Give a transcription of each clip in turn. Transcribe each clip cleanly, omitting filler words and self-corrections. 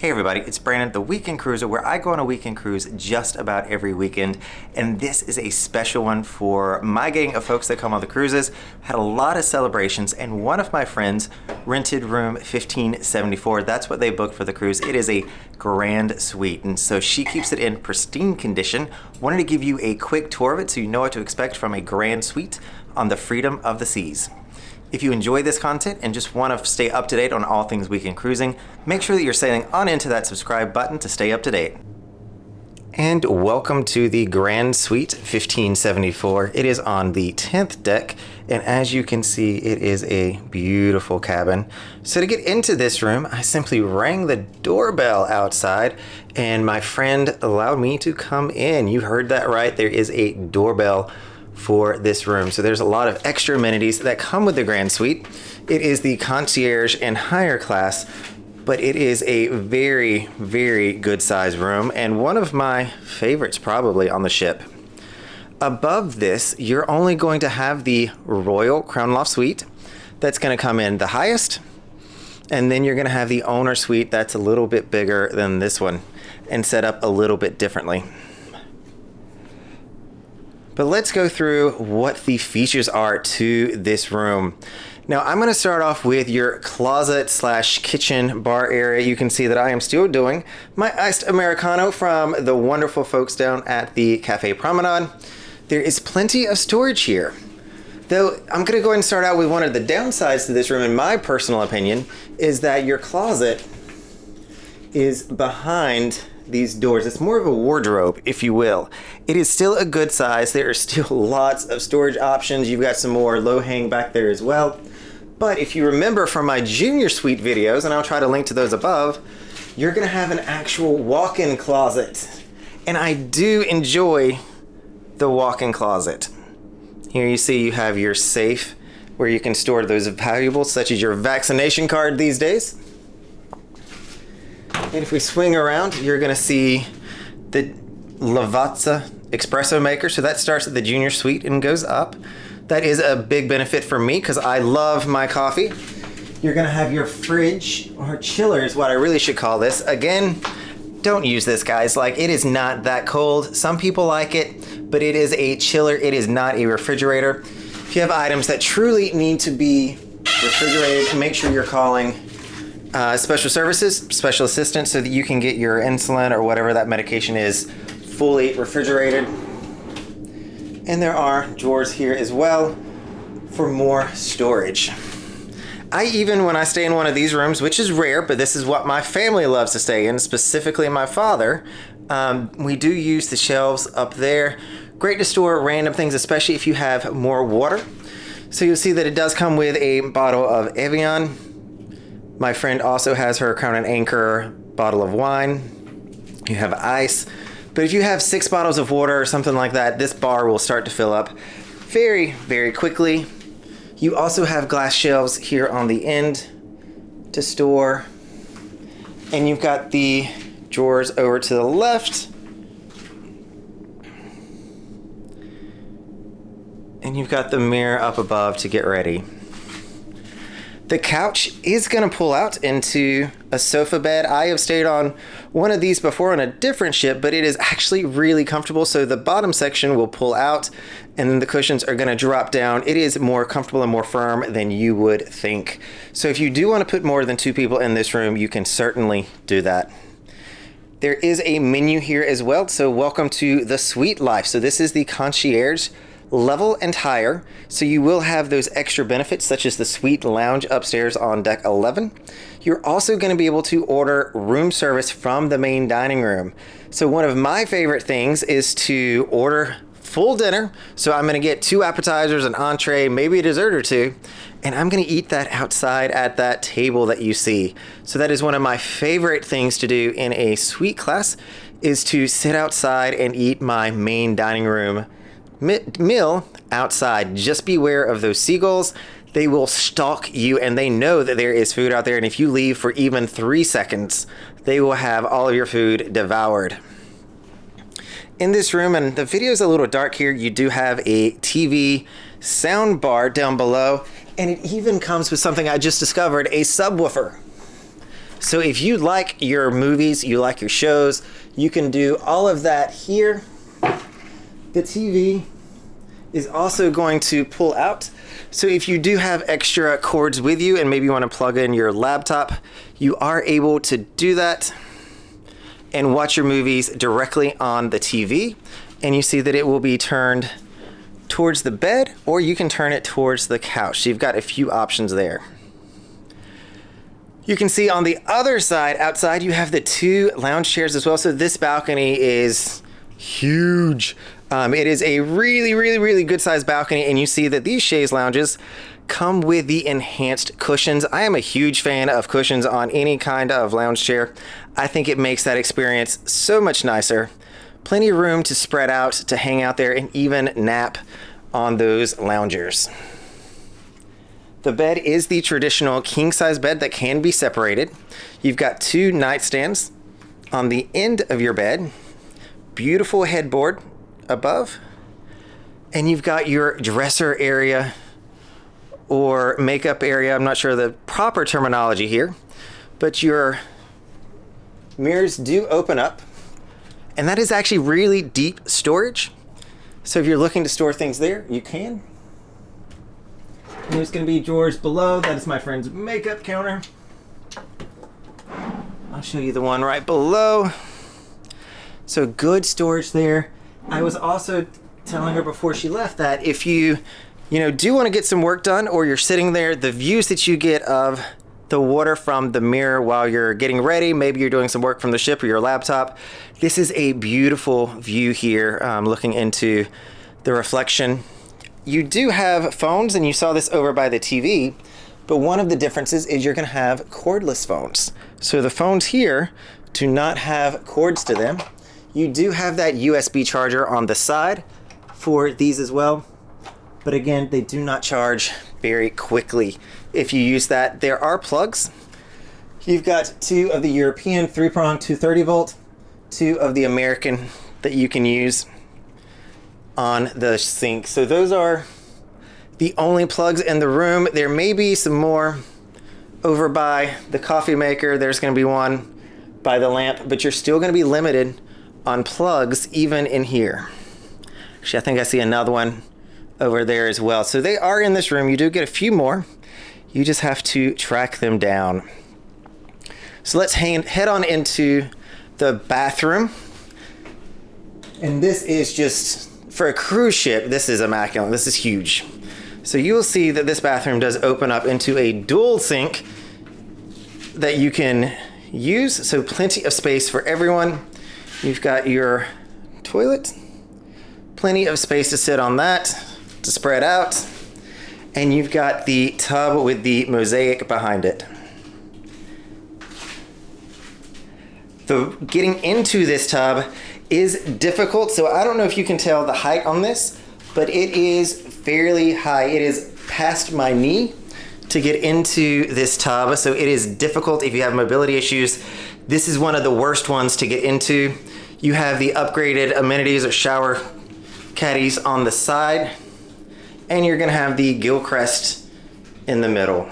Hey everybody, it's Brandon, the Weekend Cruiser, where I go on a weekend cruise just about every weekend, and this is a special one for my gang of folks that come on the cruises. Had a lot of celebrations, and one of my friends rented room 1574. That's what they booked for the cruise. It is a grand suite, and so she keeps it in pristine condition. Wanted to give you a quick tour of it so you know what to expect from a grand suite on the Freedom of the Seas. If you enjoy this content and just want to stay up to date on all things weekend cruising, make sure that you're sailing on into that subscribe button to stay up to date. And welcome to the Grand Suite 1574. It is on the 10th deck, and as you can see, it is a beautiful cabin. So to get into this room, I simply rang the doorbell outside, and my friend allowed me to come in. You heard that right, there is a doorbell for this room. So there's a lot of extra amenities that come with the Grand Suite. It is the Concierge and higher class, but it is a very, very good size room and one of my favorites probably on the ship. Above this, you're only going to have the Royal Crown Loft Suite that's going to come in the highest, and then you're going to have the owner suite that's a little bit bigger than this one and set up a little bit differently. But let's go through what the features are to this room. Now I'm going to start off with your closet slash kitchen bar area. You can see that I am still doing my iced Americano from the wonderful folks down at the Cafe Promenade. There is plenty of storage here. Though I'm going to go ahead and start out with one of the downsides to this room, in my personal opinion, is that your closet is behind these doors. It's more of a wardrobe, if you will. It is still a good size. There are still lots of storage options. You've got some more low hang back there as well. But if you remember from my junior suite videos, and I'll try to link to those above, you're gonna have an actual walk-in closet. And I do enjoy the walk-in closet. Here you see you have your safe where you can store those valuables such as your vaccination card these days. And if we swing around, you're going to see the Lavazza espresso maker. So that starts at the junior suite and goes up. That is a big benefit for me because I love my coffee. You're going to have your fridge, or chiller is what I really should call this. Again, don't use this, guys. Like, it is not that cold. Some people like it, but it is a chiller. It is not a refrigerator. If you have items that truly need to be refrigerated, make sure you're calling special services, special assistance, so that you can get your insulin or whatever that medication is fully refrigerated. And there are drawers here as well for more storage. I even, when I stay in one of these rooms, which is rare, but this is what my family loves to stay in, specifically my father, we do use the shelves up there. Great to store random things, especially if you have more water. So you'll see that it does come with a bottle of Evian. My friend also has her Crown and Anchor bottle of wine. You have ice. But if you have 6 bottles of water or something like that, this bar will start to fill up very, very quickly. You also have glass shelves here on the end to store. And you've got the drawers over to the left. And you've got the mirror up above to get ready. The couch is going to pull out into a sofa bed. I have stayed on one of these before on a different ship, but it is actually really comfortable. So the bottom section will pull out and then the cushions are going to drop down. It is more comfortable and more firm than you would think. So if you do want to put more than 2 people in this room, you can certainly do that. There is a menu here as well. So welcome to the suite life. So this is the Concierge level and higher, so you will have those extra benefits such as the suite lounge upstairs on deck 11. You're also going to be able to order room service from the main dining room. So one of my favorite things is to order full dinner. So I'm going to get 2 appetizers, an entree, maybe a dessert or 2, and I'm going to eat that outside at that table that you see. So that is one of my favorite things to do in a suite class, is to sit outside and eat my main dining room meal outside. Just beware of those seagulls. They will stalk you and they know that there is food out there, and if you leave for even 3 seconds, they will have all of your food devoured. In this room, and the video is a little dark here, you do have a TV sound bar down below, and it even comes with something I just discovered, a subwoofer. So if you like your movies, you like your shows, you can do all of that here. The TV is also going to pull out. So if you do have extra cords with you and maybe you want to plug in your laptop, you are able to do that and watch your movies directly on the TV. And you see that it will be turned towards the bed, or you can turn it towards the couch. So you've got a few options there. You can see on the other side, outside, you have the 2 lounge chairs as well. So this balcony is huge. It is a really good sized balcony, and you see that these chaise lounges come with the enhanced cushions. I am a huge fan of cushions on any kind of lounge chair. I think it makes that experience so much nicer. Plenty of room to spread out, to hang out there, and even nap on those loungers. The bed is the traditional king size bed that can be separated. You've got 2 nightstands on the end of your bed. Beautiful headboard above, and you've got your dresser area or makeup area. I'm not sure the proper terminology here, but your mirrors do open up, and that is actually really deep storage. So if you're looking to store things there, you can. And there's going to be drawers below. That is my friend's makeup counter. I'll show you the one right below. So good storage there. I was also telling her before she left that if you do want to get some work done, or you're sitting there, the views that you get of the water from the mirror while you're getting ready, maybe you're doing some work from the ship or your laptop, this is a beautiful view here, looking into the reflection. You do have phones, and you saw this over by the TV, but one of the differences is you're going to have cordless phones. So the phones here do not have cords to them. You do have that USB charger on the side for these as well. But again, they do not charge very quickly if you use that. There are plugs. You've got 2 of the European 3-prong 230 volt, 2 of the American that you can use on the sink. So those are the only plugs in the room. There may be some more over by the coffee maker. There's going to be one by the lamp, but you're still going to be limited on plugs even in here. Actually, I think I see another one over there as well. So they are in this room. You do get a few more. You just have to track them down. So let's head on into the bathroom. And this is just, for a cruise ship, this is immaculate. This is huge. So you will see that this bathroom does open up into a dual sink that you can use. So plenty of space for everyone. You've got your toilet, plenty of space to sit on that, to spread out, and you've got the tub with the mosaic behind it. Getting into this tub is difficult, so I don't know if you can tell the height on this, but it is fairly high. It is past my knee to get into this tub, so it is difficult if you have mobility issues. This is one of the worst ones to get into. You have the upgraded amenities or shower caddies on the side, and you're gonna have the Gilchrist in the middle.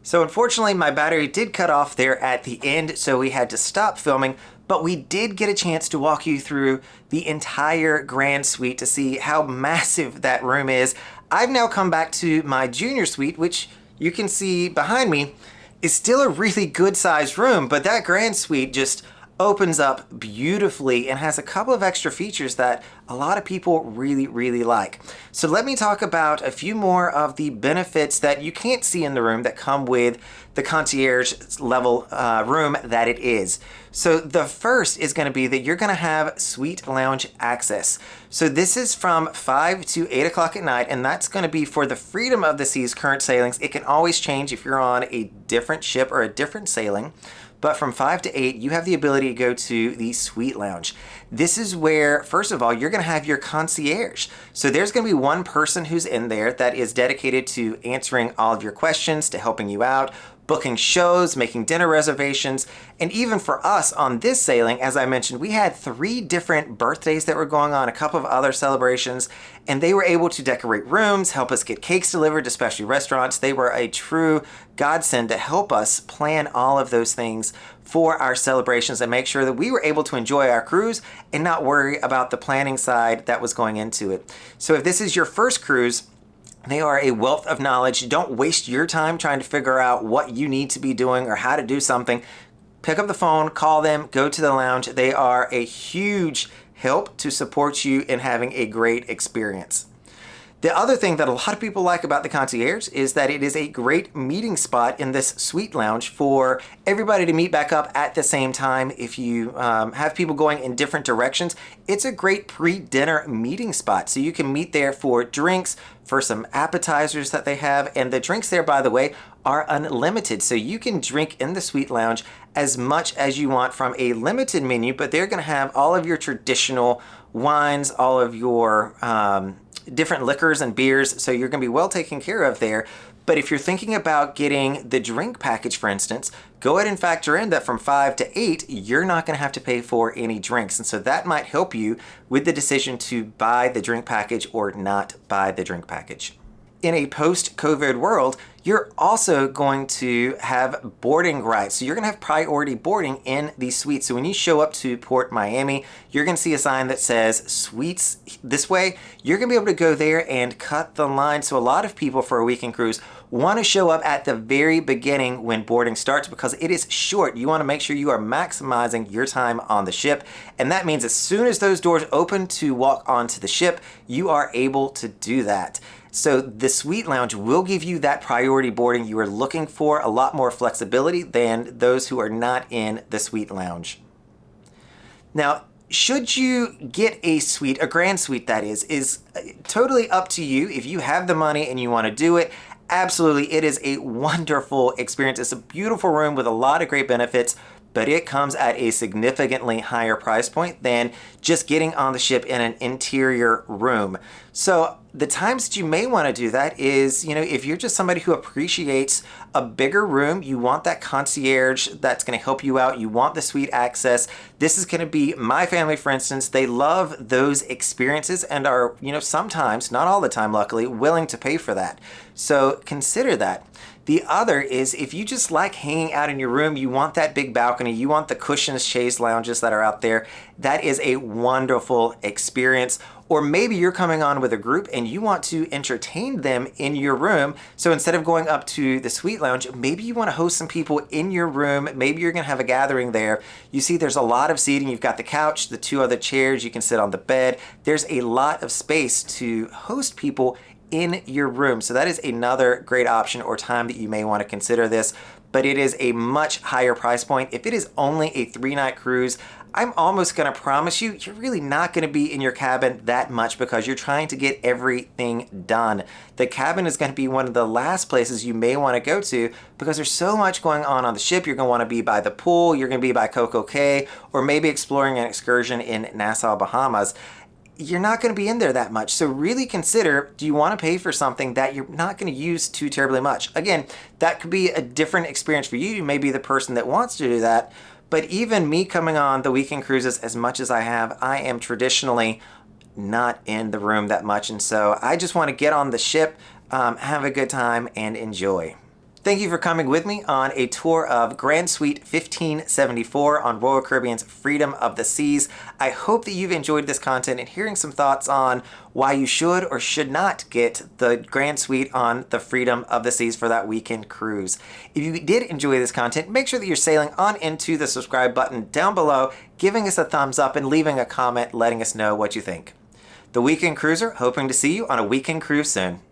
So unfortunately, my battery did cut off there at the end, so we had to stop filming, but we did get a chance to walk you through the entire Grand Suite to see how massive that room is. I've now come back to my Junior Suite, which you can see behind me is still a really good sized room, but that Grand Suite just opens up beautifully and has a couple of extra features that a lot of people really like. So let me talk about a few more of the benefits that you can't see in the room that come with the concierge level room that it is. So the first is going to be that you're going to have suite lounge access. So this is from 5 to 8 o'clock at night, and that's going to be for the Freedom of the Seas current sailings. It can always change if you're on a different ship or a different sailing. But from 5 to 8, you have the ability to go to the Suite Lounge. This is where, first of all, you're gonna have your concierge. So there's gonna be one person who's in there that is dedicated to answering all of your questions, to helping you out, booking shows, making dinner reservations, and even for us on this sailing, as I mentioned, we had 3 different birthdays that were going on, a couple of other celebrations, and they were able to decorate rooms, help us get cakes delivered to specialty restaurants. They were a true godsend to help us plan all of those things for our celebrations and make sure that we were able to enjoy our cruise and not worry about the planning side that was going into it. So if this is your first cruise, they are a wealth of knowledge. Don't waste your time trying to figure out what you need to be doing or how to do something. Pick up the phone, call them, go to the lounge. They are a huge help to support you in having a great experience. The other thing that a lot of people like about the Concierge is that it is a great meeting spot in this suite lounge for everybody to meet back up at the same time. If you have people going in different directions, it's a great pre-dinner meeting spot. So you can meet there for drinks, for some appetizers that they have. And the drinks there, by the way, are unlimited. So you can drink in the suite lounge as much as you want from a limited menu, but they're going to have all of your traditional wines, all of your different liquors and beers, so you're going to be well taken care of there. But if you're thinking about getting the drink package, for instance, go ahead and factor in that from 5 to 8, you're not going to have to pay for any drinks. And so that might help you with the decision to buy the drink package or not buy the drink package. In a post-COVID world, you're also going to have boarding rights. So you're going to have priority boarding in these suites. So when you show up to Port Miami, you're going to see a sign that says suites this way. You're going to be able to go there and cut the line. So a lot of people for a weekend cruise want to show up at the very beginning when boarding starts because it is short. You want to make sure you are maximizing your time on the ship. And that means as soon as those doors open to walk onto the ship, you are able to do that. So the suite lounge will give you that priority boarding you are looking for, a lot more flexibility than those who are not in the suite lounge. Now, should you get a suite, a grand suite that is totally up to you. If you have the money and you want to do it, absolutely, it is a wonderful experience. It's a beautiful room with a lot of great benefits, but it comes at a significantly higher price point than just getting on the ship in an interior room. So the times that you may want to do that is, if you're just somebody who appreciates a bigger room, you want that concierge that's going to help you out, you want the suite access. This is going to be my family, for instance. They love those experiences and are, sometimes, not all the time, luckily, willing to pay for that. So consider that. The other is if you just like hanging out in your room, you want that big balcony, you want the cushions chaise lounges that are out there, that is a wonderful experience. Or maybe you're coming on with a group and you want to entertain them in your room. So instead of going up to the suite lounge, maybe you want to host some people in your room. Maybe you're going to have a gathering there. You see there's a lot of seating. You've got the couch, the 2 other chairs, you can sit on the bed. There's a lot of space to host people in your room. So that is another great option or time that you may want to consider this, but it is a much higher price point. If it is only a 3-night cruise, I'm almost going to promise you, you're really not going to be in your cabin that much because you're trying to get everything done. The cabin is going to be one of the last places you may want to go to because there's so much going on the ship. You're going to want to be by the pool, you're going to be by Coco Cay, or maybe exploring an excursion in Nassau, Bahamas. You're not going to be in there that much. So really consider, do you want to pay for something that you're not going to use too terribly much? Again, that could be a different experience for you. You may be the person that wants to do that. But even me coming on the weekend cruises as much as I have, I am traditionally not in the room that much. And so I just want to get on the ship, have a good time, and enjoy. Thank you for coming with me on a tour of Grand Suite 1574 on Royal Caribbean's Freedom of the Seas. I hope that you've enjoyed this content and hearing some thoughts on why you should or should not get the Grand Suite on the Freedom of the Seas for that weekend cruise. If you did enjoy this content, make sure that you're sailing on into the subscribe button down below, giving us a thumbs up and leaving a comment letting us know what you think. The Weekend Cruiser, hoping to see you on a weekend cruise soon.